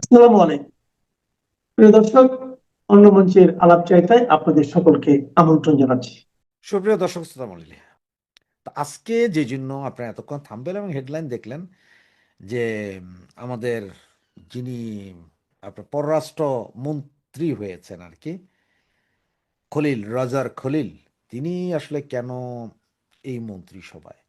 আসসালামু আলাইকুম প্রিয় দর্শক, অন্য মঞ্চের আলাপ চাইতায় আপনাদের সকলকে আমন্ত্রণ জানাচ্ছি। সুপ্রিয় দর্শক শ্রোতা মণ্ডলী, তো আজকে যে জন্য আপনারা এতক্ষণ থাম্বনেল এবং হেডলাইন দেখলেন যে আমাদের যিনি আপনার পররাষ্ট্র মন্ত্রী হয়েছেন আর কি, খলিল রাজার খলিল, তিনি আসলে কেন এই মন্ত্রিসভায়।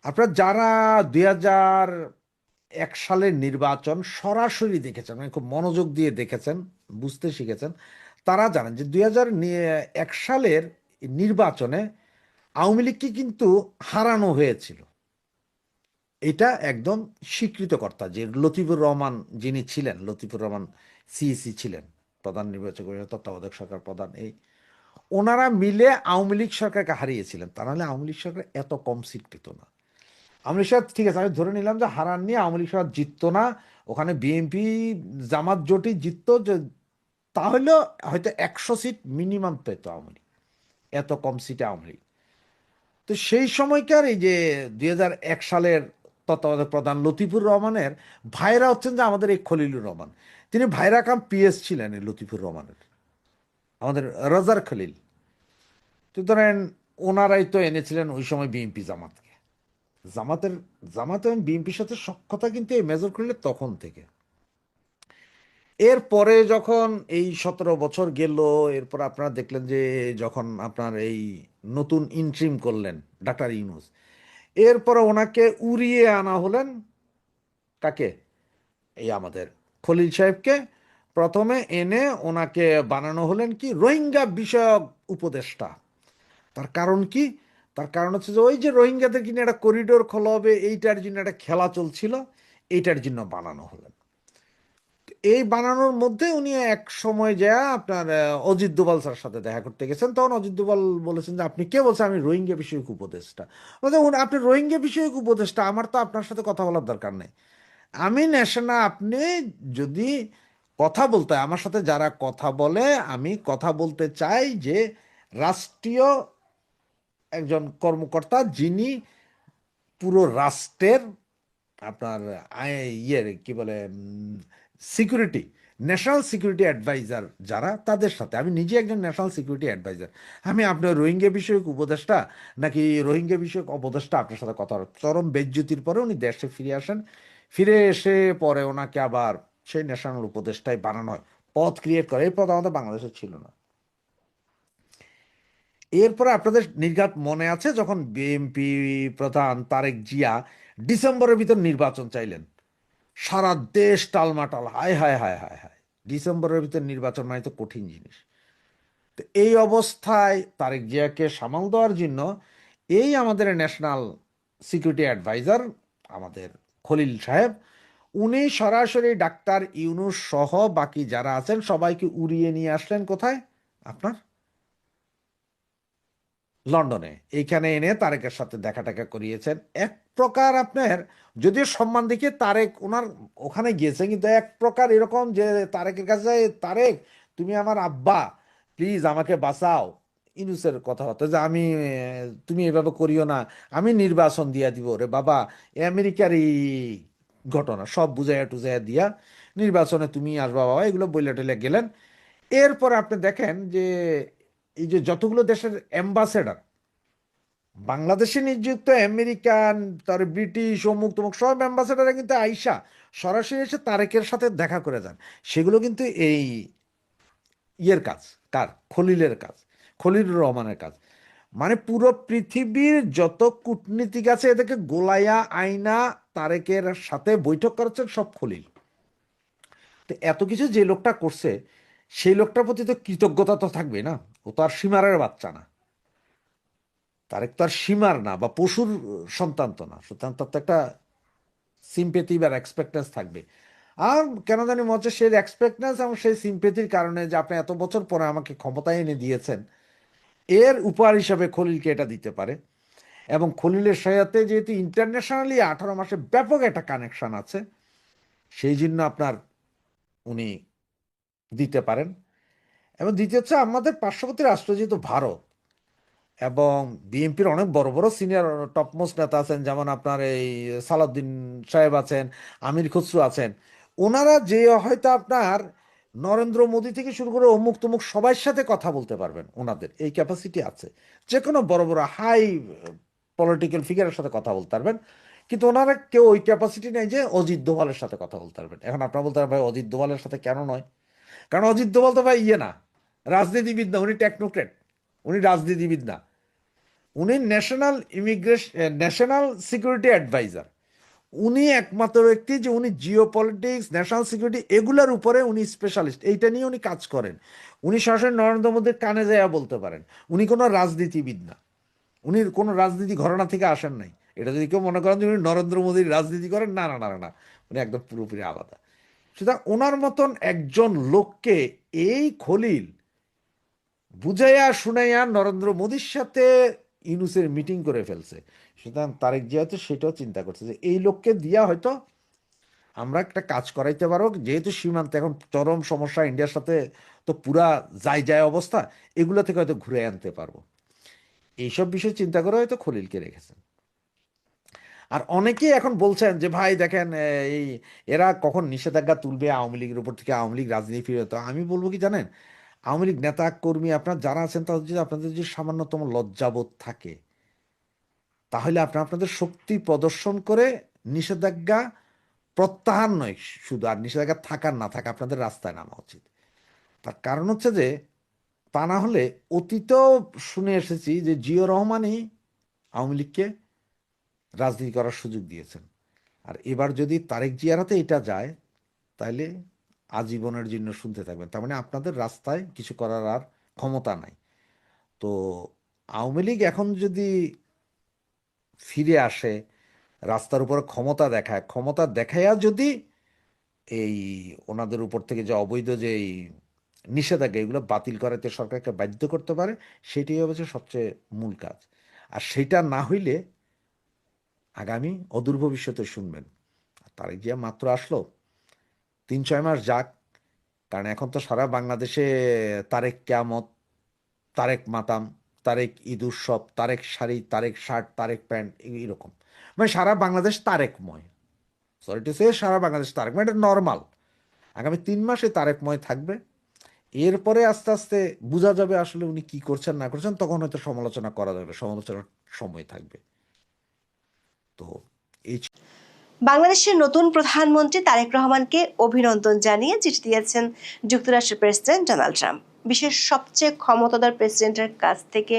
আপনারা যারা 2001 সালের নির্বাচন সরাসরি দেখেছেন, মানে খুব মনোযোগ দিয়ে দেখেছেন, বুঝতে শিখেছেন, তারা জানেন যে 2001 সালের নির্বাচনে আওয়ামী লীগকে কিন্তু হারানো হয়েছিল। এটা একদম স্বীকৃত কর্তা যে লতিফুর রহমান যিনি ছিলেন, লতিফুর রহমান সিইসি ছিলেন, প্রধান নির্বাচক তত্ত্বাবধায়ক সরকার প্রধান, এই ওনারা মিলে আওয়ামী লীগ সরকারকে হারিয়েছিলেন। তা নাহলে আওয়ামী লীগ সরকার এত কম সিট পেত না। আওয়ামী লীগ সরকার, ঠিক আছে, আমি ধরে নিলাম যে হারান নিয়ে আওয়ামী লীগ সরকার জিততো না, ওখানে বিএনপি জামাত জোটই জিততো, যে তাহলে হয়তো 100 সিট মিনিমাম পেত আওয়ামী লীগ, এত কম সিটে আওয়ামী লীগ। তো সেই সময়কার এই যে 2001 সালের তত্ত্বাবধায়ক প্রধান লতিফুর রহমানের ভাইরা হচ্ছেন যে আমাদের এই খলিলুর রহমান। তিনি ভাইরা কাম পিএস ছিলেন এই লতিফুর রহমানের, আমাদের রাজার খলিল। তো ধরেন ওনারাই তো এনেছিলেন ওই সময় বিএনপি জামাতকে। জামাতের জামাত এবং বিএনপির সাথে সখ্যতা কিন্তু এই মেজর খলিলের তখন থেকে। এরপরে যখন এই 17 বছর গেল, এরপর আপনারা দেখলেন যে যখন আপনার এই নতুন ইন্ট্রিম করলেন ডাক্তার ইউনূস, এরপরে ওনাকে উড়িয়ে আনা হলেন কাকে, এই আমাদের খলিল সাহেবকে প্রথমে এনে ওনাকে বানানো হলেন কি রোহিঙ্গা বিষয়ক উপদেষ্টা। তার কারণ কি? তার কারণ হচ্ছে যে ওই যে রোহিঙ্গাদের কিনে একটা করিডোর খোলা হবে, এইটার জন্য একটা খেলা চলছিল, এইটার জন্য বানানো হলেন। এই বানানোর মধ্যে উনি এক সময় যা আপনার অজিত দোভাল স্যার সাথে দেখা করতে গেছেন। তখন অজিত দোভাল বলেছেন যে আপনি কে বলছেন আমি রোহিঙ্গা বিষয়ক উপদেষ্টা। বলছে, আপনি রোহিঙ্গা বিষয়ক উপদেষ্টা, আমার তো আপনার সাথে কথা বলার দরকার নেই। আমি ন্যাশনাল, আপনি যদি কথা বলতে হয় আমার সাথে, যারা কথা বলে, আমি কথা বলতে চাই যে রাষ্ট্রীয় একজন কর্মকর্তা যিনি পুরো রাষ্ট্রের আপনার ইয়ের কি বলে সিকিউরিটি, ন্যাশনাল সিকিউরিটি অ্যাডভাইজার যারা, তাদের সাথে। আমি নিজে একজন ন্যাশনাল সিকিউরিটি অ্যাডভাইজার। আমি আপনার রোহিঙ্গা বিষয়ক উপদেষ্টা নাকি রোহিঙ্গা বিষয়ক উপদেষ্টা আপনার সাথে কথা বলার। চরম বেজ্জতির পরে উনি দেশে ফিরে আসেন। ফিরে এসে পরে ওনাকে আবার সেই ন্যাশনাল উপদেষ্টায় বানানো হয়, পদ ক্রিয়েট করে। এই পদ আমাদের বাংলাদেশে ছিল না। এরপরে আপনাদের নির্ঘাত মনে আছে যখন বিএনপি প্রধান তারেক জিয়া ডিসেম্বরের ভিতর নির্বাচন চাইলেন, সারা দেশ টালমাটাল, হায় হায় হায় হায় হায়, ডিসেম্বরের ভিতর নির্বাচন মানে তো কঠিন জিনিস। তো এই অবস্থায় তারেক জিয়াকে সামাল দেওয়ার জন্য এই আমাদের ন্যাশনাল সিকিউরিটি অ্যাডভাইজার আমাদের খলিল সাহেব, উনি সরাসরি ডাক্তার ইউনূস সহ বাকি যারা আছেন সবাইকে উড়িয়ে নিয়ে আসলেন কোথায়, আপনার লন্ডনে। এইখানে এনে তারেকের সাথে দেখা টাকা করিয়েছেন। এক প্রকার আপনার, যদিও সম্মান দেখিয়ে তারেক ওনার ওখানে গিয়েছে, কিন্তু এক প্রকার এরকম যে তারেকের কাছে, তারেক তুমি আমার আব্বা, প্লিজ আমাকে বাঁচাও। ইনুসের কথা হতো যে আমি তুমি এভাবে করিও না, আমি নির্বাচন দিয়া দিব রে বাবা, আমেরিকার এই ঘটনা সব বুঝাইয়া টুজাইয়া দিয়া নির্বাচনে তুমি আসবা বাবা, এগুলো বইলে টইলে গেলেন। এরপর আপনি দেখেন যে এই যে যতগুলো দেশের অ্যাম্বাসেডার বাংলাদেশে নিযুক্ত, আমেরিকান, তার ব্রিটিশ, অমুক তমুক সব অ্যাম্বাসেডাররা কিন্তু আইসা সরাসরি এসে তারেকের সাথে দেখা করে যান। সেগুলো কিন্তু এই ইয়ের কাজ, কার, খলিলের কাজ, খলিলুর রহমানের কাজ। মানে পুরো পৃথিবীর যত কূটনীতিক আছে এদেরকে গোলায়া আইনা তারেকের সাথে বৈঠক করাচ্ছেন সব খলিল। তো এত কিছু যে লোকটা করছে, সেই লোকটার প্রতি তো কৃতজ্ঞতা তো থাকবে না। ও তো আর সীমারের বাচ্চা না, তারেক তো আর সীমার না বা পশুর সন্তান তো না, সুতরাং তার তো একটা সিম্পেথি বা এক্সপেক্টেন্স থাকবে। আর কেন জানি মনে হচ্ছে সেই এক্সপেক্টেন্স এবং সেই সিম্পেথির কারণে যে আপনি এত বছর পরে আমাকে ক্ষমতায় এনে দিয়েছেন, এর উপহার হিসাবে খলিলকে এটা দিতে পারে। এবং খলিলের সাথে যেহেতু ইন্টারন্যাশনালি 18 মাসে ব্যাপক একটা কানেকশন আছে, সেই জন্য আপনার উনি দিতে পারেন। এবং দ্বিতীয় হচ্ছে আমাদের পার্শ্ববর্তী রাষ্ট্র যেহেতু ভারত, এবং বিএনপির অনেক বড় বড় সিনিয়র টপমোস্ট নেতা আছেন, যেমন আপনার এই সালাউদ্দিন সাহেব আছেন, আমির খসরু আছেন, ওনারা যে হয়তো আপনার নরেন্দ্র মোদী থেকে শুরু করে অমুক তমুক সবার সাথে কথা বলতে পারবেন, ওনাদের এই ক্যাপাসিটি আছে, যে কোনো বড় বড় হাই পলিটিক্যাল ফিগারের সাথে কথা বলতে পারবেন। কিন্তু ওনারা কেউ ওই ক্যাপাসিটি নেই যে অজিত দোভালের সাথে কথা বলতে পারবেন। এখন আপনারা বলতে পারবেন ভাই অজিত দোভালের সাথে কেন নয়? কারণ অজিত দোভাল তো ভাই না, রাজনীতিবিদ না, উনি টেকনোক্রেট, উনি রাজনীতিবিদ না, উনি ন্যাশনাল সিকিউরিটি অ্যাডভাইজার। উনি একমাত্র ব্যক্তি যে উনি জিও পলিটিক্স, ন্যাশনাল সিকিউরিটি এগুলোর উপরে উনি স্পেশালিস্ট, এইটা নিয়ে উনি কাজ করেন। উনি সরাসরি নরেন্দ্র মোদীর কানে যাইয়া বলতে পারেন। উনি কোনো রাজনীতিবিদ না, উনি কোনো রাজনীতি ঘরানা থেকে আসেন নাই। এটা যদি কেউ মনে করেন যে উনি নরেন্দ্র মোদীর রাজনীতি করেন, না না না না, উনি একদম পুরোপুরি আলাদা। সুতরাং ওনার মতন একজন লোককে এই খলিল বুঝাইয়া শুনাইয়া নরেন্দ্র মোদীর সাথে ইউনূসের মিটিং করে ফেলছে। সুতরাং তারেক জিয়া হয়তো সেটাও চিন্তা করছে যে এই লোককে দিয়া হয়তো আমরা একটা কাজ করাইতে পারো, যেহেতু সীমান্তে এখন চরম সমস্যা ইন্ডিয়ার সাথে, তো পুরা যায় অবস্থা, এগুলো থেকে হয়তো ঘুরে আনতে পারবো। এইসব বিষয় চিন্তা করে হয়তো খলিলকে রেখেছেন। আর অনেকেই এখন বলছেন যে ভাই দেখেন এই এরা কখন নিষেধাজ্ঞা তুলবে আওয়ামী লীগের উপর থেকে, আওয়ামী লীগ রাজনীতি ফিরে। তো আমি বলবো কি জানেন, আওয়ামী লীগ নেতা কর্মী আপনার যারা আছেন তাদের যদি আপনাদের যদি সামান্যতম লজ্জাবোধ থাকে, তাহলে আপনাদের শক্তি প্রদর্শন করে নিষেধাজ্ঞা প্রত্যাহার নয় শুধু, আর নিষেধাজ্ঞা থাকার না থাকা আপনাদের রাস্তায় নামা উচিত। তার কারণ হচ্ছে যে তা না হলে অতীতেও শুনে এসেছি যে জিয়র রহমানই আওয়ামী লীগকে রাজনীতি করার সুযোগ দিয়েছেন। আর এবার যদি তারেক জিয়ার হাতে এটা যায়, তাহলে আজীবনের জন্য শুনতে থাকবেন। তার মানে আপনাদের রাস্তায় কিছু করার আর ক্ষমতা নাই। তো আওয়ামী লীগ এখন যদি ফিরে আসে, রাস্তার উপর ক্ষমতা দেখায়, ক্ষমতা দেখাইয়া যদি এই ওনাদের উপর থেকে যে অবৈধ যে এই নিষেধাজ্ঞা এগুলো বাতিল করাতে সরকারকে বাধ্য করতে পারে, সেটাই হচ্ছে সবচেয়ে মূল কাজ। আর সেটা না হইলে আগামী অদূর ভবিষ্যতে শুনবেন তারেক জিয়া মাত্র আসলো, 3-6 মাস যাক, কারণ এখন তো সারা বাংলাদেশে তারেক কেয়ামত, তারেক মাতাম, তারেক ঈদ উৎসব, তারেক শাড়ি, তারেক শার্ট, তারেক প্যান্ট, এইরকম, মানে সারা বাংলাদেশ তারেকময়। সরি টু সে, সারা বাংলাদেশ তারেকময়, এটা নর্মাল। আগামী 3 মাসে তারেকময় থাকবে। এরপরে আস্তে আস্তে বোঝা যাবে আসলে উনি কি করছেন না করছেন, তখন হয়তো সমালোচনা করা যাবে, সমালোচনার সময় থাকবে। তো এই বাংলাদেশের নতুন প্রধানমন্ত্রী তারেক রহমানকে অভিনন্দন জানিয়ে চিঠি দিয়েছেন যুক্তরাষ্ট্রের প্রেসিডেন্ট ডোনাল্ড ট্রাম্প। বিশ্বের সবচেয়ে ক্ষমতাধর প্রেসিডেন্টের কাছ থেকে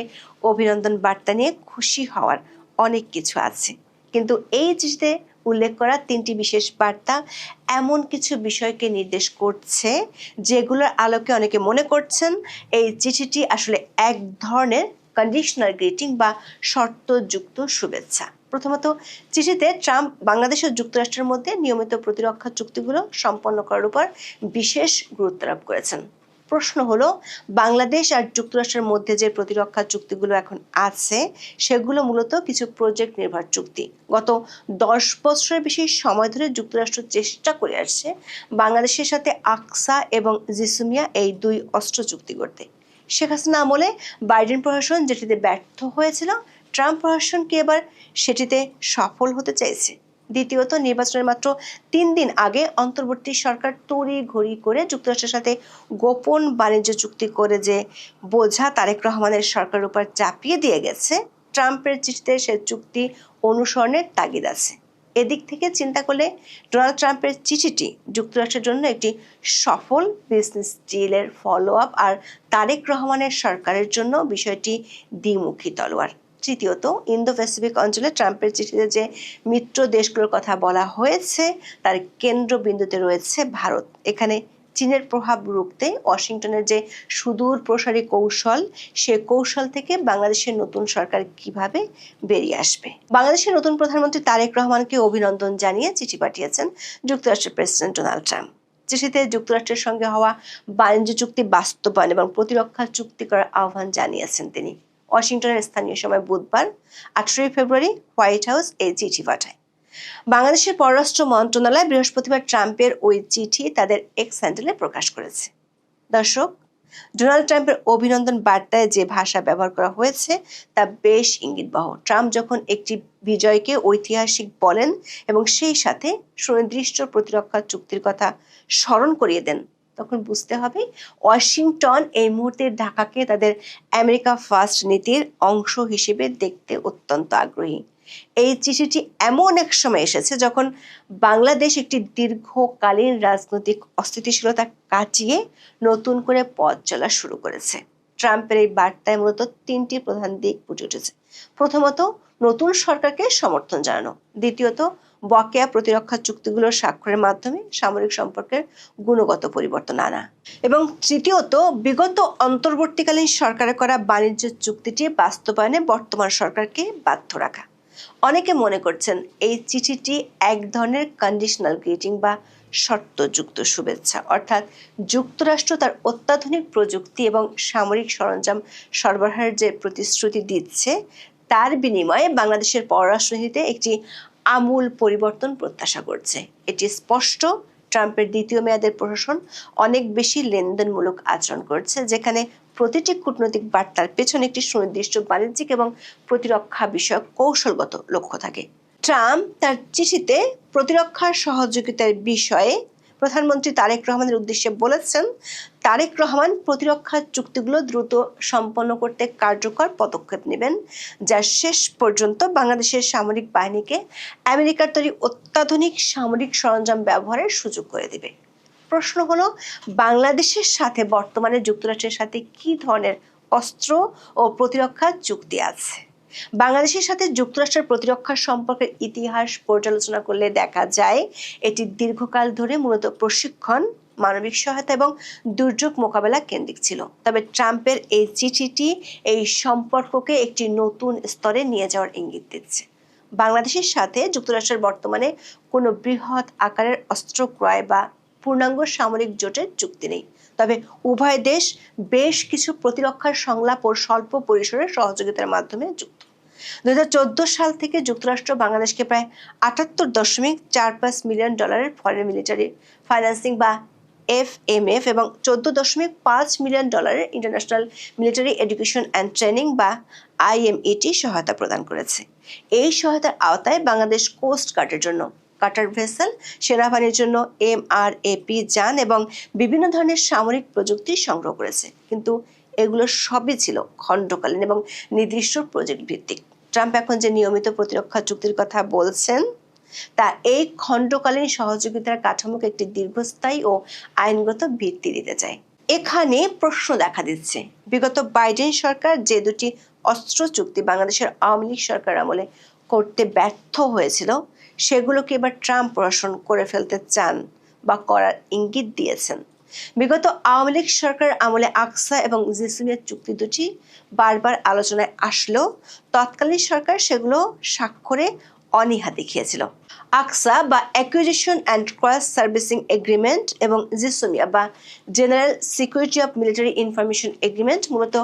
অভিনন্দন বার্তা নিয়ে খুশি হওয়ার অনেক কিছু আছে, কিন্তু এই চিঠিতে উল্লেখ করা 3টি বিশেষ বার্তা এমন কিছু বিষয়কে নির্দেশ করছে যেগুলোর আলোকে অনেকে মনে করছেন এই চিঠিটি আসলে এক ধরনের কন্ডিশনাল গ্রিটিং বা শর্তযুক্ত শুভেচ্ছা। প্রথমত, চিঠিতে ট্রাম্প বাংলাদেশ ও যুক্তরাষ্ট্রের মধ্যে নিয়মিত প্রতিরক্ষা চুক্তিগুলো সম্পন্ন করার উপর বিশেষ গুরুত্ব আরোপ করেছেন। প্রশ্ন হলো, বাংলাদেশ আর যুক্তরাষ্ট্রের মধ্যে যে প্রতিরক্ষা চুক্তিগুলো এখন আছে সেগুলো মূলত কিছু প্রজেক্ট নির্ভর চুক্তি। গত 10 বছরের বেশি সময় ধরে যুক্তরাষ্ট্র চেষ্টা করে আসছে বাংলাদেশের সাথে আকসা এবং জিসুমিয়া এই 2 অস্ত্র চুক্তি করতে। শেখ হাসিনা আমলে বাইডেন প্রশাসন যেটিতে ব্যর্থ হয়েছিল, ট্রাম্প প্রশাসনকে এবার সেটিতে সফল হতে চাইছে। দ্বিতীয়ত, নির্বাচনের মাত্র 3 দিন আগে অন্তর্বর্তী সরকার তড়িঘড়ি করে যুক্তরাষ্ট্রের সাথে গোপন বাণিজ্য চুক্তি করে যে বোঝা তারেক রহমানের সরকারের উপর চাপিয়ে দিয়ে গেছে, ট্রাম্পের চিঠিতে সে চুক্তি অনুসরণের তাগিদ আছে। এদিক থেকে চিন্তা করলে ডোনাল্ড ট্রাম্পের চিঠিটি যুক্তরাষ্ট্রের জন্য একটি সফল বিজনেস ডিলের ফলো আপ, আর তারেক রহমানের সরকারের জন্য বিষয়টি দ্বিমুখী তলোয়ার। তৃতীয়ত, ইন্দো প্যাসিফিক অঞ্চলে ট্রাম্পের চিঠিতে যে মিত্র দেশগুলোর কথা বলা হয়েছে তার কেন্দ্রবিন্দুতে রয়েছে ভারত। এখানে চীনের প্রভাব রুখতে ওয়াশিংটনের যে সুদূর প্রসারী কৌশল, সে কৌশল থেকে বাংলাদেশের নতুন সরকার কিভাবে বেরিয়ে আসবে। বাংলাদেশের নতুন প্রধানমন্ত্রী তারেক রহমানকে অভিনন্দন জানিয়ে চিঠি পাঠিয়েছেন যুক্তরাষ্ট্রের প্রেসিডেন্ট ডোনাল্ড ট্রাম্প। চিঠিতে যুক্তরাষ্ট্রের সঙ্গে হওয়া বাণিজ্য চুক্তি বাস্তবায়ন এবং প্রতিরক্ষা চুক্তি করার আহ্বান জানিয়েছেন তিনি। ওয়াশিংটনের স্থানীয় সময় বুধবার 18 ফেব্রুয়ারি হোয়াইট হাউস এই চিঠি পাঠায়। বাংলাদেশের পররাষ্ট্র মন্ত্রণালয় বৃহস্পতিবার ট্রাম্পের ওই চিঠি তাদের এক্স হ্যান্ডেলে প্রকাশ করেছে। দর্শক, ডোনাল্ড ট্রাম্পের অভিনন্দন বার্তায় যে ভাষা ব্যবহার করা হয়েছে তা বেশ ইঙ্গিতবহ। ট্রাম্প যখন একটি বিজয়কে ঐতিহাসিক বলেন এবং সেই সাথে সুনির্দিষ্ট প্রতিরক্ষা চুক্তির কথা স্মরণ করিয়ে দেন, তখন বুঝতে হবে ওয়াশিংটন এই মুহূর্তে ঢাকাকে তাদের আমেরিকা ফার্স্ট নীতির অংশ হিসেবে দেখতে অত্যন্ত আগ্রহী। এই চিঠিটি এমন এক সময় এসেছে যখন বাংলাদেশ একটি দীর্ঘকালীন রাজনৈতিক অস্থিতিশীলতা কাটিয়ে নতুন করে পথ চলা শুরু করেছে। ট্রাম্পের এই বার্তায় মূলত তিনটি প্রধান দিক ফুটে উঠেছে। প্রথমত, নতুন সরকারকে সমর্থন জানানো। দ্বিতীয়ত, বকেয়া প্রতিরক্ষা চুক্তিগুলো স্বাক্ষরের মাধ্যমে সামরিক সম্পর্কের গুণগত পরিবর্তন আনা। এবং তৃতীয়ত, বিগত অন্তর্বর্তীকালীন সরকারের করা বাণিজ্য চুক্তিটি বাস্তবায়নে বর্তমান সরকারকে বাধ্য রাখা। অনেকে মনে করছেন এই চিঠিটি এক ধরনের কন্ডিশনাল গ্রিটিং বা শর্তযুক্ত শুভেচ্ছা, অর্থাৎ যুক্তরাষ্ট্র তার অত্যাধুনিক প্রযুক্তি এবং সামরিক সরঞ্জাম সরবরাহের যে প্রতিশ্রুতি দিচ্ছে তার বিনিময়ে বাংলাদেশের পররাষ্ট্রনীতিতে একটি আমূল পরিবর্তন প্রত্যাশা করছে। এটি স্পষ্ট ট্রাম্পের দ্বিতীয় মেয়াদের প্রশাসন অনেক বেশি লেনদেনমূলক আচরণ করছে, যেখানে প্রতিটি কূটনৈতিক বার্তার পেছনে একটি সুনির্দিষ্ট বাণিজ্যিক এবং প্রতিরক্ষা বিষয়ক কৌশলগত লক্ষ্য থাকে। ট্রাম্প তার চিঠিতে প্রতিরক্ষা সহযোগিতার বিষয়ে প্রধানমন্ত্রী তারেক রহমানের উদ্দেশ্যে বলেছেন, তারেক রহমান প্রতিরক্ষা চুক্তিগুলো দ্রুত সম্পন্ন করতে কার্যকর পদক্ষেপ নেবেন, যা শেষ পর্যন্ত বাংলাদেশের সামরিক বাহিনীকে আমেরিকার তৈরি অত্যাধুনিক সামরিক সরঞ্জাম ব্যবহারের সুযোগ করে দেবে। প্রশ্ন হলো, বাংলাদেশের সাথে বর্তমানে যুক্তরাষ্ট্রের সাথে কি ধরনের অস্ত্র ও প্রতিরক্ষা চুক্তি আছে? বাংলাদেশের সাথে যুক্তরাষ্ট্রের প্রতিরক্ষা সম্পর্কের ইতিহাস পর্যালোচনা করলে দেখা যায় এটি দীর্ঘকাল ধরে মূলত প্রশিক্ষণ, মানবিক সহায়তা এবং দুর্যোগ মোকাবেলা কেন্দ্রিক ছিল। তবে ট্রাম্পের এই চিঠিটি এই সম্পর্ককে একটি নতুন স্তরে নিয়ে যাওয়ার ইঙ্গিত দিচ্ছে। বাংলাদেশের সাথে যুক্তরাষ্ট্রের বর্তমানে কোনো বৃহৎ আকারের অস্ত্র ক্রয় বা পূর্ণাঙ্গ সামরিক জোটের চুক্তি নেই, তবে উভয় দেশ বেশ কিছু প্রতিরক্ষার সংলাপ ও স্বল্প পরিসরের সহযোগিতার মাধ্যমে যুক্ত। 2014 সাল থেকে যুক্তরাষ্ট্র বাংলাদেশকে প্রায় $78.45 মিলিয়ন ফরেন মিলিটারি ফাইন্যান্সিং বা FMF এবং $14.5 million international military education and training বা IMET সহায়তা প্রদান করেছে। এই সহায়তার আওতায় বাংলাদেশ কোস্ট গার্ডের জন্য কাটার ভেসেল, সেনাবাহিনীর জন্য MRAP যান এবং বিভিন্ন ধরনের সামরিক প্রযুক্তি সংগ্রহ করেছে, কিন্তু এগুলো সবই ছিল খণ্ডকালীন এবং নির্দিষ্ট প্রজেক্ট ভিত্তিক। ট্রাম্প এখন যে নিয়মিত প্রতিরক্ষা চুক্তির কথা বলছেন তা এই খণ্ডকালীন সহযোগিতার কাঠামোকে একটি দীর্ঘস্থায়ী ও আইনগত ভিত্তি দিতে চায়। এখানে প্রশ্ন দেখা দিচ্ছে, বিগত বাইডেন সরকার যে দুটি অস্ত্র চুক্তি বাংলাদেশের আওয়ামী লীগ সরকার আমলে করতে ব্যর্থ হয়েছিল সেগুলোকে এবার ট্রাম্প প্রশাসন করে ফেলতে চান বা করার ইঙ্গিত দিয়েছেন। বিগত আওয়ামী লীগ সরকার আমলে আকসা এবং জিসুমিয়া চুক্তি দুটি বারবার আলোচনায় আসলেও তৎকালীন সরকার সেগুলো স্বাক্ষরে অনীহা দেখিয়েছিল। আকসা বা acquisition and cross servicing agreement এবং জিসুমিয়া বা general security of military information agreement মূলত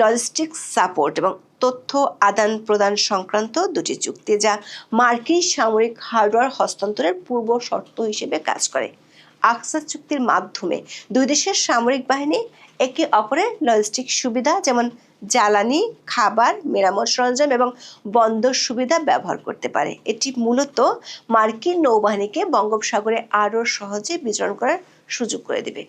লজিস্টিক্স সাপোর্ট এবং তথ্য আদান প্রদান সংক্রান্ত দুটি চুক্তি, যা মার্কিন সামরিক হার্ডওয়্যার হস্তান্তরের পূর্ব শর্ত হিসেবে কাজ করে। আকসা চুক্তির মাধ্যমে দুই দেশের সামরিক বাহিনী একে অপরের লজিস্টিক সুবিধা যেমন জ্বালানি, খাবার, মেরামত সরঞ্জাম এবং বন্দর সুবিধা ব্যবহার করতে পারে। এটি মূলত মার্কিন নৌবাহিনীকে বঙ্গোপসাগরে আরও সহজে বিচরণ করার সুযোগ করে দেবে।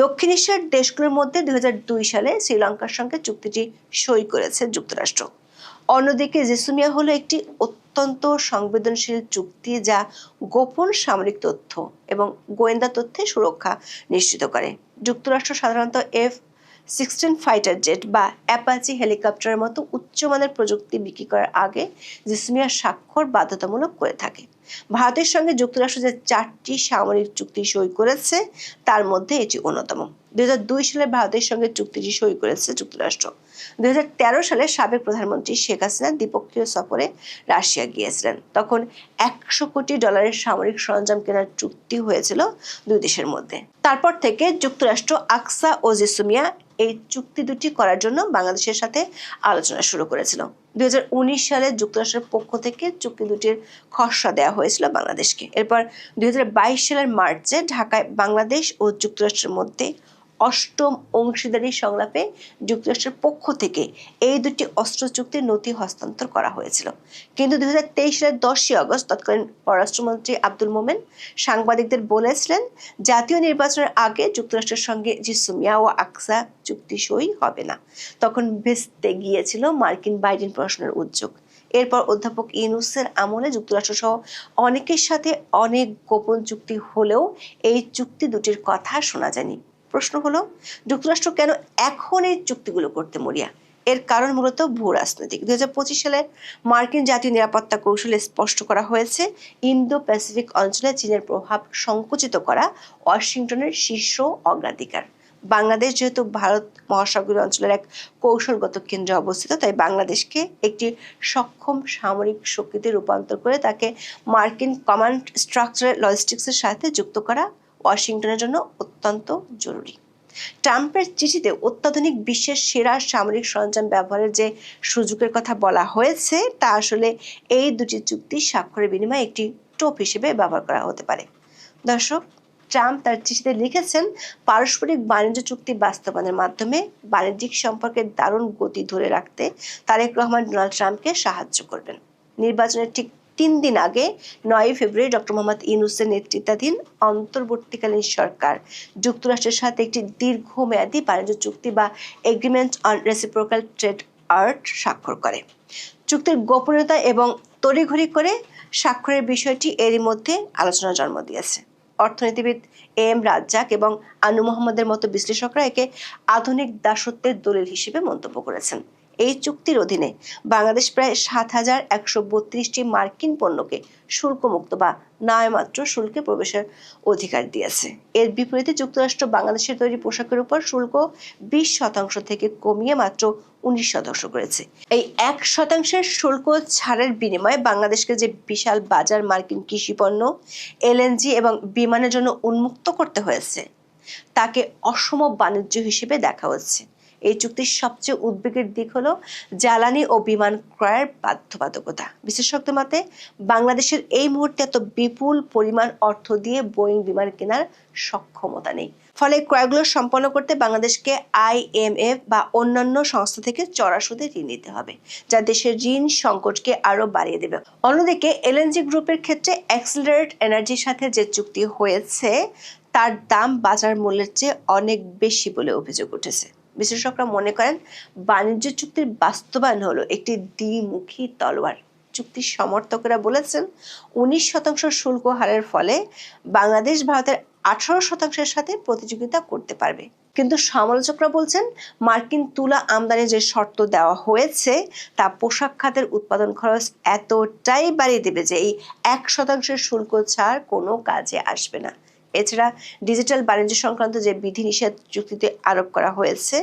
দক্ষিণ এশিয়ার দেশগুলোর মধ্যে 2002 সালে শ্রীলঙ্কার সঙ্গে চুক্তিটি সই করেছে যুক্তরাষ্ট্র। অন্যদিকে জিসুমিয়া হলো একটি অত্যন্ত সংবেদনশীল চুক্তি যা গোপন সামরিক তথ্য এবং গোয়েন্দা তথ্যের সুরক্ষা নিশ্চিত করে। যুক্তরাষ্ট্র সাধারণত F-16 ফাইটার জেট বা অ্যাপাচি হেলিকপ্টারের মতো উচ্চমানের প্রযুক্তি বিক্রি করার আগে জিসুমিয়া স্বাক্ষর বাধ্যতামূলক করে থাকে। ভারতের সঙ্গে যুক্তরাষ্ট্র যে 4টি সামরিক চুক্তি সই করেছে তার মধ্যে এটি অন্যতম। 2002 সালে ভারতের সঙ্গে চুক্তিটি সই করেছে যুক্তরাষ্ট্র। 2013 সালে সাবেক প্রধানমন্ত্রী শেখ হাসিনা দ্বিপক্ষীয় সফরে রাশিয়া গিয়েছিলেন। তখন $100 কোটি সামরিক সরঞ্জাম কেনার চুক্তি হয়েছিল দুই দেশের মধ্যে। তারপর থেকে যুক্তরাষ্ট্র আকসা ও জিসুমিয়া এই চুক্তি দুটি করার জন্য বাংলাদেশের সাথে আলোচনা শুরু করেছিল। 2019 সালে যুক্তরাষ্ট্রের পক্ষ থেকে চুক্তি দুটির খসড়া দেওয়া হয়েছিল বাংলাদেশকে। এরপর 2022 সালের মার্চে ঢাকায় বাংলাদেশ ও যুক্তরাষ্ট্রের মধ্যে অষ্টম অংশীদারি সংলাপে যুক্তরাষ্ট্রের পক্ষ থেকে এই দুটি অস্ত্র চুক্তির নথি হস্তান্তর করা হয়েছিল। কিন্তু 2023 সালের 10 আগস্ট তৎকালীন পররাষ্ট্রমন্ত্রী আব্দুল মোমেন সাংবাদিকদের বলেছিলেন, জাতীয় নির্বাচনের আগে যুক্তরাষ্ট্রের সঙ্গে জিসুমিয়া ও আকসা চুক্তি সই হবে না। তখন ভেস্তে গিয়েছিল মার্কিন বাইডেন প্রশাসনের উদ্যোগ। এরপর অধ্যাপক ইউনূসের আমলে যুক্তরাষ্ট্র সহ অনেকের সাথে অনেক গোপন চুক্তি হলেও এই চুক্তি দুটির কথা শোনা যায়নি। প্রশ্ন হলো, যুক্তরাষ্ট্র কেন এখন এই চুক্তিগুলো করতে মরিয়া? এর কারণ মূলত ভূ রাজনৈতিক। 2025 সালে মার্কিন জাতীয় নিরাপত্তা কৌশলে স্পষ্ট করা হয়েছে, ইন্দো প্যাসিফিক অঞ্চলে চীনের প্রভাব সংকুচিত করা ওয়াশিংটনের শীর্ষ অগ্রাধিকার। বাংলাদেশ যেহেতু ভারত মহাসাগরীয় অঞ্চলের এক কৌশলগত কেন্দ্রে অবস্থিত, তাই বাংলাদেশকে একটি সক্ষম সামরিক শক্তিতে রূপান্তর করে তাকে মার্কিন কমান্ড স্ট্রাকচার লজিস্টিক্সের সাথে যুক্ত করা ওয়াশিংটনের জন্য অত্যন্ত জরুরি। ট্রাম্পের চিঠিতে অত্যাধুনিক বিশ্বের সেরা সামরিক সরঞ্জাম ব্যবহারের যে সুযোগের কথা বলা হয়েছে, তা আসলে এই দুটি চুক্তি স্বাক্ষরের বিনিময়ে একটি টোপ হিসেবে ব্যবহার করা হতে পারে। দর্শক, ট্রাম্প তার চিঠিতে লিখেছেন, পারস্পরিক বাণিজ্য চুক্তি বাস্তবায়নের মাধ্যমে বাণিজ্যিক সম্পর্কের দারুণ গতি ধরে রাখতে তারেক রহমান ডোনাল্ড ট্রাম্পকে সাহায্য করবেন। নির্বাচনের ঠিক 3 দিন আগে 9 ফেব্রুয়ারি ডক্টর মোহাম্মদ ইউনূসের নেতৃত্বাধীন অন্তর্বর্তীকালীন সরকার যুক্তরাষ্ট্রের সাথে একটি দীর্ঘমেয়াদী বাণিজ্য চুক্তি বা agreement on reciprocal trade art স্বাক্ষর করে। চুক্তির গোপনীয়তা এবং তড়িঘড়ি করে স্বাক্ষরের বিষয়টি এরই মধ্যে আলোচনার জন্ম দিয়েছে। অর্থনীতিবিদ এম রাজ্জাক এবং আনু মোহাম্মদের মতো বিশ্লেষকরা একে আধুনিক দাসত্বের দলিল হিসেবে মন্তব্য করেছেন। এই চুক্তির অধীনে বাংলাদেশ প্রায় 7,132টি মার্কিন পণ্যকে শুল্কমুক্ত বা নামমাত্র শুল্কে প্রবেশের অধিকার দিয়েছে। এর বিপরীতে যুক্তরাষ্ট্র বাংলাদেশের তৈরি পোশাকের উপর শুল্ক 20% থেকে কমিয়ে মাত্র 19% করেছে। এই 1% শুল্ক ছাড়ের বিনিময়ে বাংলাদেশকে যে বিশাল বাজার মার্কিন কৃষিপণ্য, এলএনজি এবং বিমানের জন্য উন্মুক্ত করতে হয়েছে, তাকে অসম বাণিজ্য হিসেবে দেখা হচ্ছে। এই চুক্তির সবচেয়ে উদ্বেগের দিক হলো জ্বালানি ও বিমান ক্রয়ের বাধ্যবাধকতা। বিশেষজ্ঞদের মতে, বাংলাদেশের এই মুহূর্তে এত বিপুল পরিমাণ অর্থ দিয়ে বোয়িং বিমান কেনার সক্ষমতা নেই। ফলে ক্রয়গুলো সম্পন্ন করতে বাংলাদেশকে IMF বা অন্যান্য সংস্থা থেকে চড়া সুদে ঋণ নিতে হবে, যা দেশের ঋণ সংকটকে আরো বাড়িয়ে দেবে। অন্যদিকে এলএনজি গ্রুপের ক্ষেত্রে অ্যাক্সিলারেট এনার্জির সাথে যে চুক্তি হয়েছে, তার দাম বাজার মূল্যের চেয়ে অনেক বেশি বলে অভিযোগ উঠেছে। বিশ্লেষকরা মনে করেন, বাণিজ্য চুক্তির বাস্তবায়ন হলো একটি দ্বিমুখী তলোয়ার। চুক্তির সমর্থকেরা বলেছেন, 19% শুল্ক হারের ফলে বাংলাদেশ ভারতের 18% সাথে প্রতিযোগিতা করতে পারবে। কিন্তু সমালোচকরা বলছেন, মার্কিন তুলা আমদানির যে শর্ত দেওয়া হয়েছে, তা পোশাক খাতের উৎপাদন খরচ এতটাই বাড়িয়ে দেবে যে এই 1% শুল্ক ছাড় কোনো কাজে আসবে না। এছাড়া ডিজিটাল বাণিজ্য সংক্রান্ত যে বিধিনিষেধ চুক্তিতে আরোপ করা হয়েছে,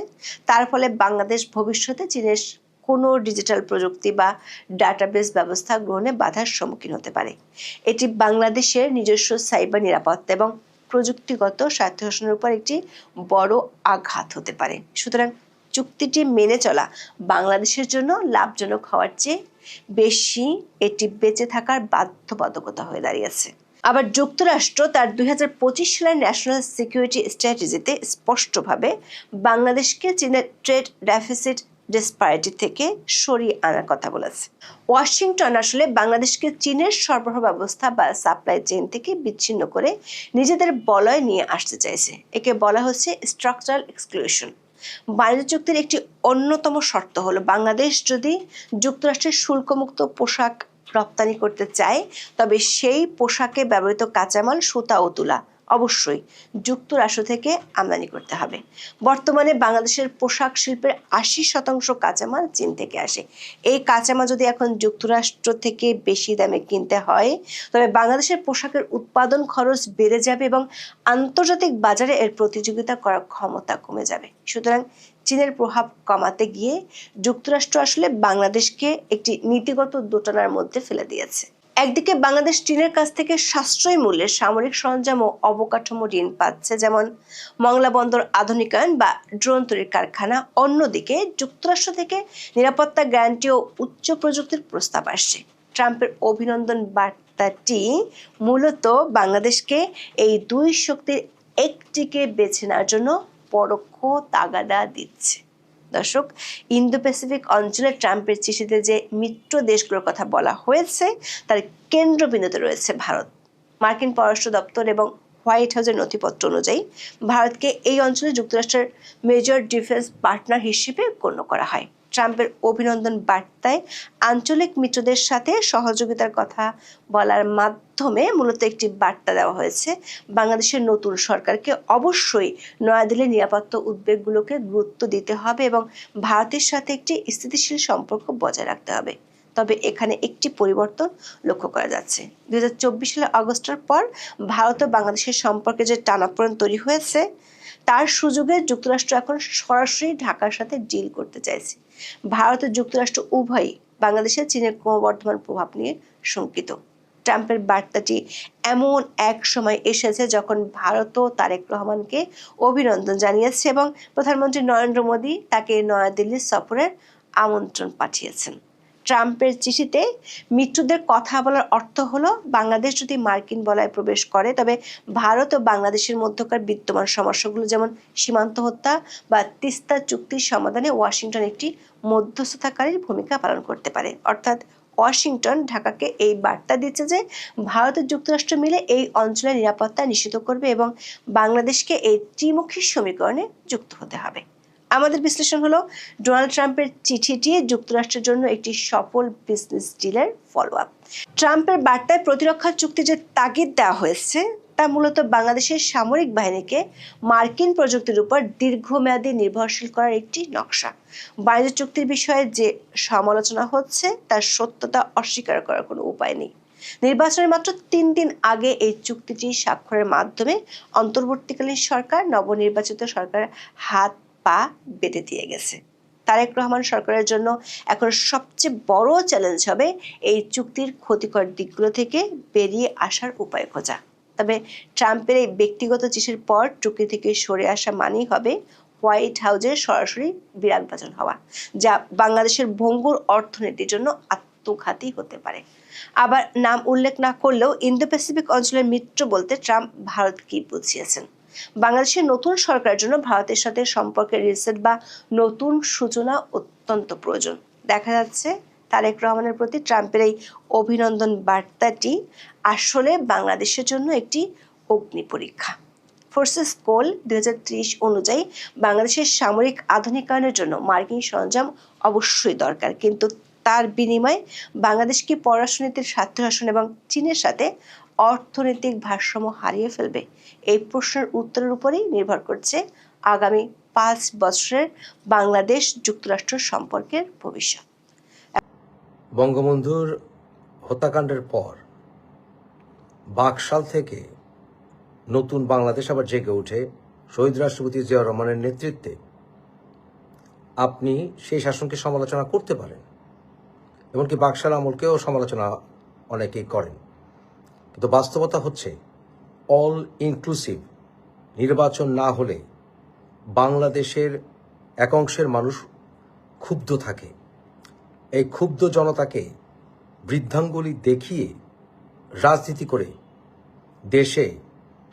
তার ফলে বাংলাদেশ ভবিষ্যতে চীনের কোনো ডিজিটাল প্রযুক্তি বা ডাটাবেস ব্যবস্থা গ্রহণে বাধার সম্মুখীন হতে পারে। এটি বাংলাদেশের নিজস্ব সাইবার নিরাপত্তা এবং প্রযুক্তিগত স্বায়ত্তশাসনের উপর একটি বড় আঘাত হতে পারে। সুতরাং চুক্তিটি মেনে চলা বাংলাদেশের জন্য লাভজনক হওয়ার চেয়ে বেশি এটি বেঁচে থাকার বাধ্যবাধকতা হয়ে দাঁড়িয়েছে। আবার যুক্তরাষ্ট্র তার 2025 সালের ন্যাশনাল সিকিউরিটি স্ট্র্যাটেজিতে স্পষ্টভাবে বাংলাদেশকে চীনের ট্রেড ডেফিসিট ডিসপ্যারিটি থেকে সরিয়ে আনার কথা বলেছে। ওয়াশিংটন আসলে বাংলাদেশকে চীনের সরবরাহ ব্যবস্থা বা সাপ্লাই চেইন থেকে বিচ্ছিন্ন করে নিজেদের বলয়ে নিয়ে আসতে চাইছে। একে বলা হচ্ছে স্ট্রাকচারাল এক্সক্লুশন। বাণিজ্য চুক্তির একটি অন্যতম শর্ত হলো, বাংলাদেশ যদি যুক্তরাষ্ট্রের শুল্কমুক্ত পোশাক রপ্তানি করতে চায়, তবে সেই পোশাকে ব্যবহৃত কাঁচামাল, সুতা ও তুলা অবশ্যই যুক্তরাষ্ট্র থেকে আমদানি করতে হবে। বর্তমানে বাংলাদেশের পোশাক শিল্পের 80% কাঁচামাল চীন থেকে আসে। এই কাঁচামাল যদি এখন যুক্তরাষ্ট্র থেকে বেশি দামে কিনতে হয়, তবে বাংলাদেশের পোশাকের উৎপাদন খরচ বেড়ে যাবে এবং আন্তর্জাতিক বাজারে এর প্রতিযোগিতা করার ক্ষমতা কমে যাবে। সুতরাং চীনের প্রভাব কমাতে গিয়ে যুক্তরাষ্ট্র আসলে বাংলাদেশকে একটি নীতিগত দোটানার মধ্যে ফেলে দিয়েছে। একদিকে বাংলাদেশ চীনের কাছ থেকে সাশ্রয়ী মূল্যের সামরিক সরঞ্জাম ও অবকাঠামো ঋণ পাচ্ছে, যেমন মংলা বন্দর আধুনিকায়ন বা ড্রোন তৈরির কারখানা। অন্যদিকে যুক্তরাষ্ট্র থেকে নিরাপত্তা গ্যারান্টি ও উচ্চ প্রযুক্তির প্রস্তাব আসছে। ট্রাম্পের অভিনন্দন বার্তাটি মূলত বাংলাদেশকে এই দুই শক্তির একটিকে বেছে নেওয়ার জন্য পরোক্ষ তাগাদা দিচ্ছে। দর্শক, ইন্দো প্যাসিফিক অঞ্চলে ট্রাম্পের চিঠিতে যে মিত্র দেশগুলোর কথা বলা হয়েছে তার কেন্দ্রবিন্দুতে রয়েছে ভারত। মার্কিন পররাষ্ট্র দপ্তর এবং হোয়াইট হাউসের নথিপত্র অনুযায়ী ভারতকে এই অঞ্চলে যুক্তরাষ্ট্রের মেজর ডিফেন্স পার্টনার হিসেবে গণ্য করা হয়। ট্রাম্পের অভিনন্দন বার্তায় আঞ্চলিক মিত্রদের সাথে সহযোগিতার কথা বলার মাধ্যমে মূলত একটি বার্তা দেওয়া হয়েছে বাংলাদেশের নতুন সরকারকে অবশ্যই নয়াদিল্লির নিরাপত্তা উদ্বেগগুলোকে গুরুত্ব দিতে হবে এবং ভারতের সাথে একটি স্থিতিশীল সম্পর্ক বজায় রাখতে হবে। তবে এখানে একটি পরিবর্তন লক্ষ্য করা যাচ্ছে। 2024 সালের আগস্টের পর ভারত ও বাংলাদেশের সম্পর্কে যে টানাপোড়েন তৈরি হয়েছে তার সুযোগে যুক্তরাষ্ট্র এখন সরাসরি ঢাকার সাথে ডিল করতে চাইছে। ভারত ও যুক্তরাষ্ট্র উভয়ই বাংলাদেশে চীনের ক্রমবর্ধমান প্রভাব নিয়ে শঙ্কিত। ট্রাম্পের বার্তাটি এমন এক সময় এসেছে যখন ভারতও তারেক রহমানকে অভিনন্দন জানিয়েছে এবং প্রধানমন্ত্রী নরেন্দ্র মোদী তাকে নয়াদিল্লি সফরের আমন্ত্রণ পাঠিয়েছেন। ট্রাম্পের চিঠিতে মিত্রদের কথা বলার অর্থ হলো বাংলাদেশ যদি মার্কিন বলয়ে প্রবেশ করে তবে ভারত ও বাংলাদেশের মধ্যকার বিদ্যমান সমস্যাগুলো যেমন সীমান্ত হত্যা বা তিস্তা চুক্তির সমাধানে ওয়াশিংটন একটি মধ্যস্থতাকারীর ভূমিকা পালন করতে পারে। অর্থাৎ ওয়াশিংটন ঢাকাকে এই বার্তা দিচ্ছে যে ভারত ও যুক্তরাষ্ট্র মিলে এই অঞ্চলের নিরাপত্তা নিশ্চিত করবে এবং বাংলাদেশকে এই ত্রিমুখী সমীকরণে যুক্ত হতে হবে। আমাদের বিশ্লেষণ হলো ডোনাল্ড ট্রাম্পের চিঠিটি যুক্তরাষ্ট্রের জন্য একটি সফল বিজনেস ডিলের ফলো আপ। ট্রাম্পের বার্তায় প্রতিরক্ষা চুক্তি যে তাগিদ দেওয়া হয়েছে তা মূলত বাংলাদেশের সামরিক বাহিনীকে মার্কিন প্রযুক্তির উপর দীর্ঘমেয়াদী নির্ভরশীল করার একটি নকশা। বাণিজ্য চুক্তির বিষয়ে যে সমালোচনা হচ্ছে তার সত্যতা অস্বীকার করার কোনো উপায় নেই। নির্বাচনের মাত্র 3 দিন আগে এই চুক্তিটি স্বাক্ষরের মাধ্যমে অন্তর্বর্তীকালীন সরকার নবনির্বাচিত সরকারের হাত পা বেঁধে দিয়ে গেছে। তারেক রহমান সরকারের জন্য এখন সবচেয়ে বড় চ্যালেঞ্জ হবে এই চুক্তির ক্ষতিকর দিকগুলো থেকে বেরিয়ে আসার উপায় খোঁজা। তবে ট্রাম্পের এই ব্যক্তিগত চিঠির পর চুক্তি থেকে সরে আসা মানেই হবে হোয়াইট হাউসের সরাসরি বিরাগভাজন হওয়া, যা বাংলাদেশের ভঙ্গুর অর্থনীতির জন্য আত্মঘাতী হতে পারে। আবার নাম উল্লেখ না করলেও ইন্দো প্যাসিফিক অঞ্চলের মিত্র বলতে ট্রাম্প ভারত কি বুঝিয়েছেন? বাংলাদেশের নতুন সরকারের জন্য ভারতের সাথে সম্পর্কের রিসেট বা নতুন সূচনা অত্যন্ত প্রয়োজন। দেখা যাচ্ছে তারেক রহমানের প্রতি ট্রাম্পের এই অভিনন্দন বার্তাটি আসলে বাংলাদেশের জন্য একটি অগ্নি পরীক্ষা। ফোর্সেস কোল 2030 অনুযায়ী বাংলাদেশের সামরিক আধুনিকায়নের জন্য মার্কিন সরঞ্জাম অবশ্যই দরকার, কিন্তু তার বিনিময়ে বাংলাদেশ কি পররাষ্ট্রনীতির স্বার্থশাসন এবং চীনের সাথে অর্থনৈতিক ভারসাম্য হারিয়ে ফেলবে? এই প্রশ্নের উত্তরের উপরেই নির্ভর করছে আগামী 5 বছরের বাংলাদেশ যুক্তরাষ্ট্র সম্পর্কের ভবিষ্যৎ। বঙ্গবন্ধুর হত্যাকাণ্ডের পর বাকশাল থেকে নতুন বাংলাদেশ আবার জেগে ওঠে শহীদ রাষ্ট্রপতি জিয়াউর রহমানের নেতৃত্বে। আপনি সেই শাসনকে সমালোচনা করতে পারেন, এমনকি বাকশাল আমলকেও সমালোচনা অনেকেই করেন, কিন্তু বাস্তবতা হচ্ছে অল ইনক্লুসিভ নির্বাচন না হলে বাংলাদেশের এক অংশের মানুষ ক্ষুব্ধ থাকে। এই ক্ষুব্ধ জনতাকে বৃদ্ধাঙ্গুলি দেখিয়ে রাজনীতি করে দেশে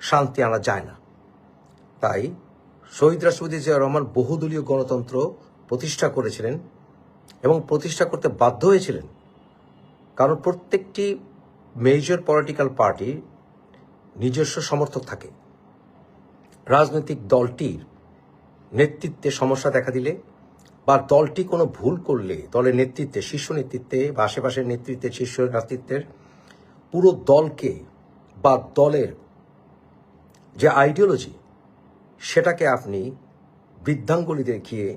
শান্তি আনা যায় না। তাই শহীদ রাষ্ট্রপতি জিয়াউর রহমান বহুদলীয় গণতন্ত্র প্রতিষ্ঠা করেছিলেন এবং প্রতিষ্ঠা করতে বাধ্য হয়েছিলেন, কারণ প্রত্যেকটি মেজর পলিটিক্যাল পার্টির নিজস্ব সমর্থক থাকে। রাজনৈতিক দলটির নেতৃত্বে সমস্যা দেখা দিলে বা দলটি কোনো ভুল করলে দলের নেতৃত্বে, শীর্ষ নেতৃত্বে বা আশেপাশের নেতৃত্বে, শীর্ষ নেতৃত্বের পুরো দলকে বা দলের যে আইডিওলজি সেটাকে আপনি বৃদ্ধাঙ্গুলি দেখিয়ে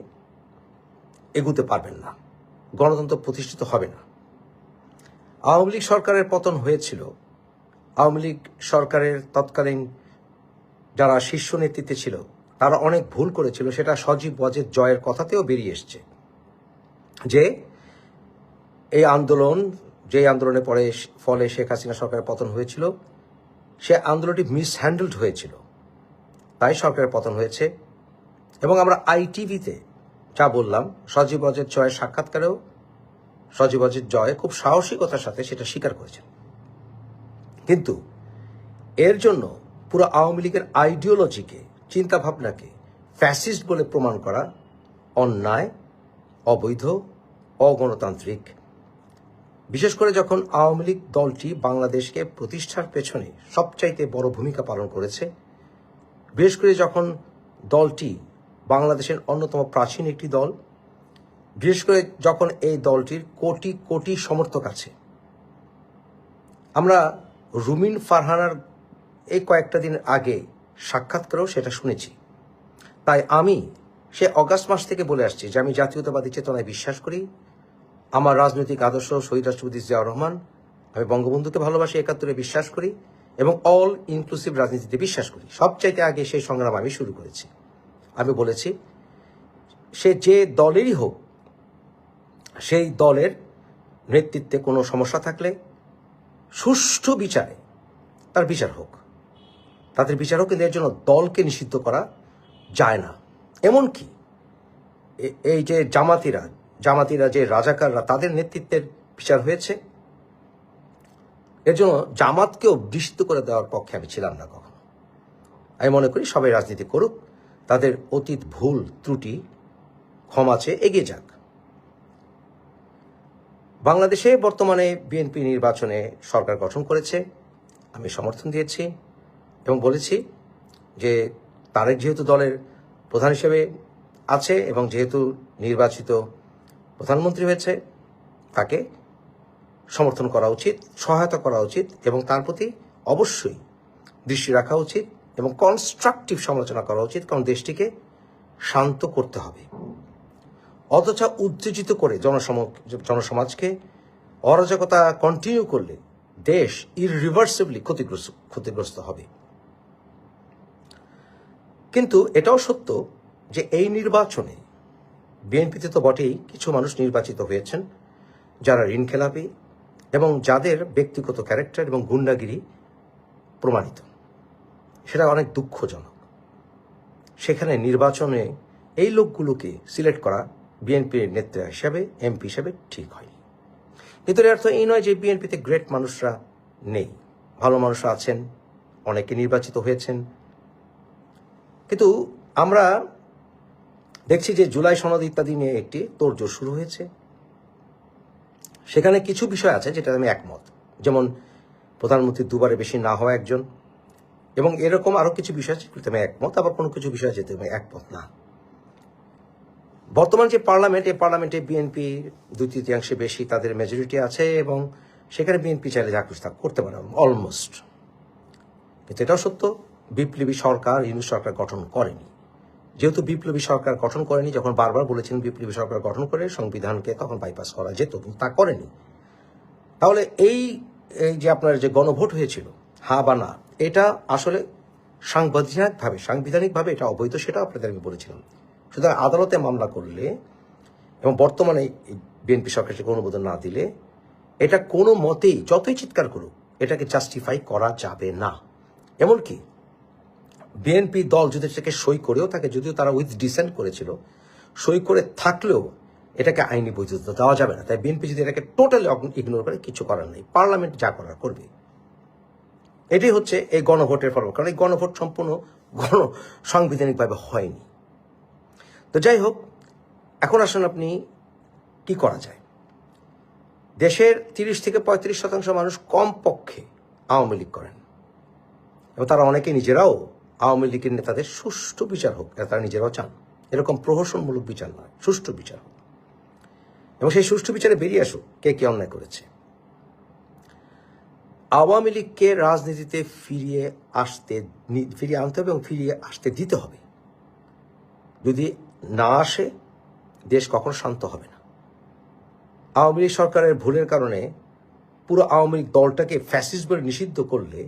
এগুতে পারবেন না, গণতন্ত্র প্রতিষ্ঠিত হবে না। আওয়ামী লীগ সরকারের পতন হয়েছিল। আওয়ামী লীগ সরকারের তৎকালীন যারা শীর্ষ নেতৃত্বে ছিল তারা অনেক ভুল করেছিল, সেটা সজীব ওয়াজেদ জয়ের কথাতেও বেরিয়ে এসছে যে এই আন্দোলন, যে আন্দোলনের ফলে শেখ হাসিনা সরকারের পতন হয়েছিল, সে আন্দোলনটি মিসহ্যান্ডেলড হয়েছিল, তাই সরকারের পতন হয়েছে। এবং আমরা আইটিভিতে যা বললাম, সজীব ওয়াজেদ জয়ের সাক্ষাৎকারেও সজীব ওয়াজেদ জয় খুব সাহসিকতার সাথে সেটা স্বীকার করেছেন। কিন্তু এর জন্য পুরো আওয়ামী লীগের আইডিওলজিকে, চিন্তা ভাবনাকে ফ্যাসিস্ট বলে প্রমাণ করা অন্যায়, অবৈধ, অগণতান্ত্রিক। বিশেষ করে যখন আওয়ামী লীগ দলটি বাংলাদেশকে প্রতিষ্ঠার পেছনে সবচাইতে বড় ভূমিকা পালন করেছে, বিশেষ করে যখন দলটি বাংলাদেশের অন্যতম প্রাচীন একটি দল, বিশেষ করে যখন এই দলটির কোটি কোটি সমর্থক আছে। আমরা রুমিন ফারহানার এই কয়েকটা দিন আগে সাক্ষাৎকারেও সেটা শুনেছি। তাই আমি সে অগাস্ট মাস থেকে বলে আসছি যে আমি জাতীয়তাবাদী চেতনায় বিশ্বাস করি, আমার রাজনৈতিক আদর্শ শহীদ রাষ্ট্রপতি জিয়াউর রহমান, আমি বঙ্গবন্ধুকে ভালোবাসি, ৭১-এ বিশ্বাস করি এবং অল ইনক্লুসিভ রাজনীতিতে বিশ্বাস করি। সবচাইতে আগে সেই সংগ্রাম আমি শুরু করেছি। আমি বলেছি সে যে দলেরই হোক, সেই দলের নেতৃত্বে কোনো সমস্যা থাকলে সুষ্ঠু বিচারে তার বিচার হোক, তাদের বিচার হোক, কিন্তু এর জন্য দলকে নিষিদ্ধ করা যায় না। এমনকি এই যে জামাতিরা যে রাজাকাররা, তাদের নেতৃত্বের বিচার হয়েছে, এর জন্য জামাতকেও নিষিদ্ধ করে দেওয়ার পক্ষে আমি ছিলাম না কখনো। আমি মনে করি সবাই রাজনীতি করুক, তাদের অতীত ভুল ত্রুটি ক্ষমা চেয়ে এগিয়ে যাক। বাংলাদেশে বর্তমানে বিএনপি নির্বাচনে সরকার গঠন করেছে, আমি সমর্থন দিয়েছি এবং বলেছি যে তারেক যেহেতু দলের প্রধান হিসেবে আছে এবং যেহেতু নির্বাচিত প্রধানমন্ত্রী হয়েছে, তাকে সমর্থন করা উচিত, সহায়তা করা উচিত এবং তার প্রতি অবশ্যই দৃষ্টি রাখা উচিত এবং কনস্ট্রাকটিভ সমালোচনা করা উচিত, কারণ দেশটিকে শান্ত করতে হবে। অথচ উত্তেজিত করে জনসমাজকে অরাজকতা কন্টিনিউ করলে দেশ ইররিভার্সিবলি ক্ষতিগ্রস্ত হবে। কিন্তু এটাও সত্য যে এই নির্বাচনে বিএনপিতে তো বটেই কিছু মানুষ নির্বাচিত হয়েছেন যারা ঋণখেলাপি এবং যাদের ব্যক্তিগত ক্যারেক্টার এবং গুন্ডাগিরি প্রমাণিত। সেটা অনেক দুঃখজনক। সেখানে নির্বাচনে এই লোকগুলোকে সিলেক্ট করা বিএনপির নেতা হিসাবে, এমপি হিসাবে ঠিক হয়নি। কিন্তু এর অর্থ এই নয় যে বিএনপিতে গ্রেট মানুষরা নেই, ভালো মানুষরা আছেন, অনেকে নির্বাচিত হয়েছেন। কিন্তু আমরা দেখছি যে জুলাই সনদ ইত্যাদি নিয়ে একটি তোড়জোড় শুরু হয়েছে। সেখানে কিছু বিষয় আছে যেটা আমি একমত, যেমন প্রধানমন্ত্রী দুবারের বেশি না হওয়া একজন, এবং এরকম আরো কিছু বিষয় আছে যেগুলোতে আমি একমত, আবার কোনো কিছু বিষয় যেতে আমি একমত না। বর্তমান যে পার্লামেন্ট, এই পার্লামেন্টে বিএনপি 2/3 বেশি তাদের মেজরিটি আছে এবং সেখানে বিএনপি চাইলে যা কিছু তা করতে পারে অলমোস্ট। কিন্তু এটাও সত্য, বিপ্লবী সরকার ইউনিট সরকার গঠন করেনি। যেহেতু বিপ্লবী সরকার গঠন করেনি, যখন বারবার বলেছেন বিপ্লবী সরকার গঠন করে সংবিধানকে তখন বাইপাস করা যেত, কিন্তু তা করেনি। তাহলে এই যে আপনার যে গণভোট হয়েছিল হ্যাঁ বা না, এটা আসলে সাংবিধানিকভাবে এটা অবৈধ, সেটা আপনাদের আমি বলেছিলাম। সুতরাং আদালতে মামলা করলে এবং বর্তমানে বিএনপি সরকার সেটা অনুমোদন না দিলে এটা কোনো মতেই, যতই চিৎকার করুক, এটাকে জাস্টিফাই করা যাবে না। এমনকি বিএনপি দল যদি সেটাকে সই করেও থাকে, যদিও তারা উইথ ডিসেন্ট করেছিল, সই করে থাকলেও এটাকে আইনি বৈধতা দেওয়া যাবে না। তাই বিএনপি যদি এটাকে টোটালি ইগনোর করে, কিছু করার নেই, পার্লামেন্ট যা করার করবে। এটাই হচ্ছে এই গণভোটের ফল, কারণ এই গণভোট সম্পূর্ণ সাংবিধানিকভাবে হয়নি। তো যাই হোক, এখন আসুন আপনি কি করা যায়। দেশের 30-35% মানুষ কমপক্ষে আওয়ামী লীগ করেন এবং তারা অনেকে নিজেরাও আওয়ামী লীগের নেতাদের সুষ্ঠু বিচার হোক, তারা নিজেরাও চান। এরকম প্রহসনমূলক বিচার নয়, সুষ্ঠু বিচার হোক এবং সেই সুষ্ঠু বিচারে বেরিয়ে আসুক কে কে অন্যায় করেছে। আওয়ামী লীগকে রাজনীতিতে ফিরিয়ে আনতে হবে এবং ফিরিয়ে আসতে দিতে হবে। যদি না আসে, দেশ কখনো শান্ত হবে না। আওয়ামী লীগ সরকারের ভুলের কারণে পুরো আওয়ামী লীগ দলটাকে ফ্যাসিস্ট বলে নিষিদ্ধ করলে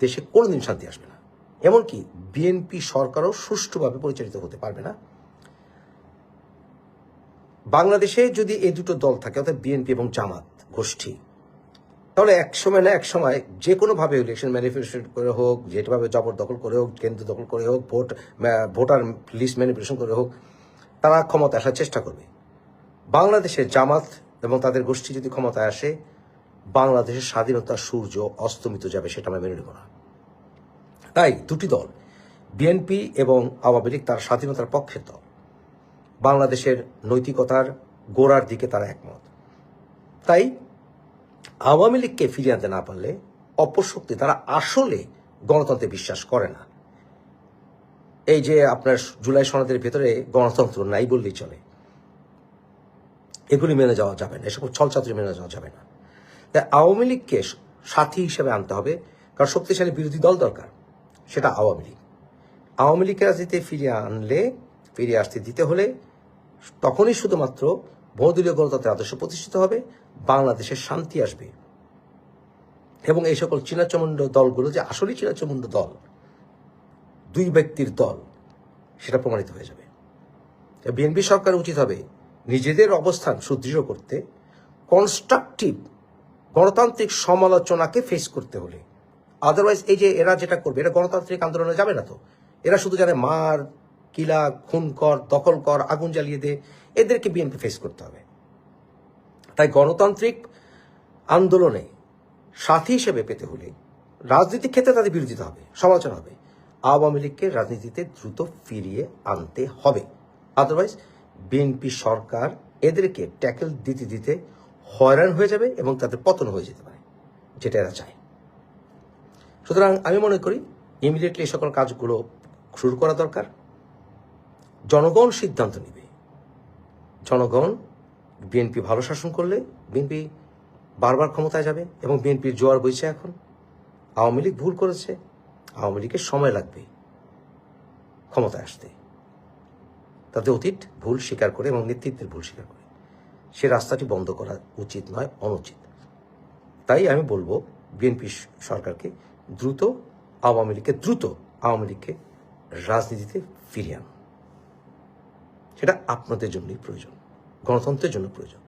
দেশে কোনোদিন শান্তি আসবে না। এমনকি বিএনপি সরকারও সুষ্ঠুভাবে পরিচালিত হতে পারবে না। বাংলাদেশে যদি এই দুটো দল থাকে, অর্থাৎ বিএনপি এবং জামাত গোষ্ঠী, তাহলে একসময় না একসময় যে কোনোভাবে ইলেকশন ম্যানিফেস্টেশন করে হোক, যেভাবে জবরদখল করে হোক, কেন্দ্র দখল করে হোক, ভোটার লিস্ট ম্যানিপুলেশন করে হোক, তারা ক্ষমতা আসার চেষ্টা করবে। বাংলাদেশের জামাত এবং তাদের গোষ্ঠী যদি ক্ষমতায় আসে, বাংলাদেশের স্বাধীনতার সূর্য অস্তমিত যাবে, সেটা আমরা মেনে নেব না। তাই দুটি দল, বিএনপি এবং আওয়ামী লীগ তার স্বাধীনতার পক্ষের দল, বাংলাদেশের নৈতিকতার গোড়ার দিকে তারা একমত। তাই আওয়ামী লীগকে ফিরিয়ে আনতে না পারলে অপশক্তি তারা আসলে গণতন্ত্রে বিশ্বাস করে না। এই যে আপনার জুলাই সনদের ভেতরে গণতন্ত্র নাই বললেই চলে, এগুলি মেনে যাওয়া যাবে না, এসব ছলচাতুরি মেনে যাওয়া যাবে না। তাই আওয়ামী লীগকে সাথী হিসেবে আনতে হবে, কারণ শক্তিশালী বিরোধী দল দরকার, সেটা আওয়ামী লীগ। আওয়ামী লীগকে রাজনীতিতে ফিরিয়ে আসতে দিতে হলে তখনই শুধুমাত্র বহুদলীয় গণতন্ত্রের আদর্শ প্রতিষ্ঠিত হবে, বাংলাদেশের শান্তি আসবে এবং এই সকল চিনাচমুণ্ড দলগুলো যে আসলেই চিনাচমুণ্ড দল, দুই ব্যক্তির দল, সেটা প্রমাণিত হয়ে যাবে। বিএনপি সরকার উচিত হবে নিজেদের অবস্থান সুদৃঢ় করতে কনস্ট্রাকটিভ গণতান্ত্রিক সমালোচনাকে ফেস করতে হলে। আদারওয়াইজ এই যে এরা যেটা করবে, এটা গণতান্ত্রিক আন্দোলনে যাবে না। তো এরা শুধু জানে মার, কিলা, খুন কর, দখল কর, আগুন জ্বালিয়ে দে, এদেরকে বিএনপি ফেস করতে হবে। তাই গণতান্ত্রিক আন্দোলনে সাথী হিসেবে পেতে হলে রাজনীতিক ক্ষেত্রে তাদের বিরোধিতা হবে, সমালোচনা হবে। আওয়ামী লীগকে রাজনীতিতে দ্রুত ফিরিয়ে আনতে হবে। আদারওয়াইজ বিএনপি সরকার এদেরকে ট্যাকেল দিতে দিতে হয়রান হয়ে যাবে এবং তাদের পতন হয়ে যেতে পারে, যেটা এরা চায়। সুতরাং আমি মনে করি ইমিডিয়েটলি এই সকল কাজগুলো শুরু করা দরকার। জনগণ সিদ্ধান্ত নেবে। জনগণ বিএনপি ভালো শাসন করলে বিএনপি বারবার ক্ষমতায় যাবে এবং বিএনপির জোয়ার বইছে এখন। আওয়ামী লীগ ভুল করেছে, আওয়ামী লীগের সময় লাগবে ক্ষমতায় আসতে, তাদের অতীত ভুল স্বীকার করে এবং নেতৃত্বের ভুল স্বীকার করে সে রাস্তাটি বন্ধ করা উচিত নয়, অনুচিত। তাই আমি বলবো বিএনপি সরকারকে দ্রুত আওয়ামী লীগকে রাজনীতিতে ফিরিয়ে আনুন। সেটা আপনাদের জন্যই প্রয়োজন, গণতন্ত্রের জন্য প্রয়োজন।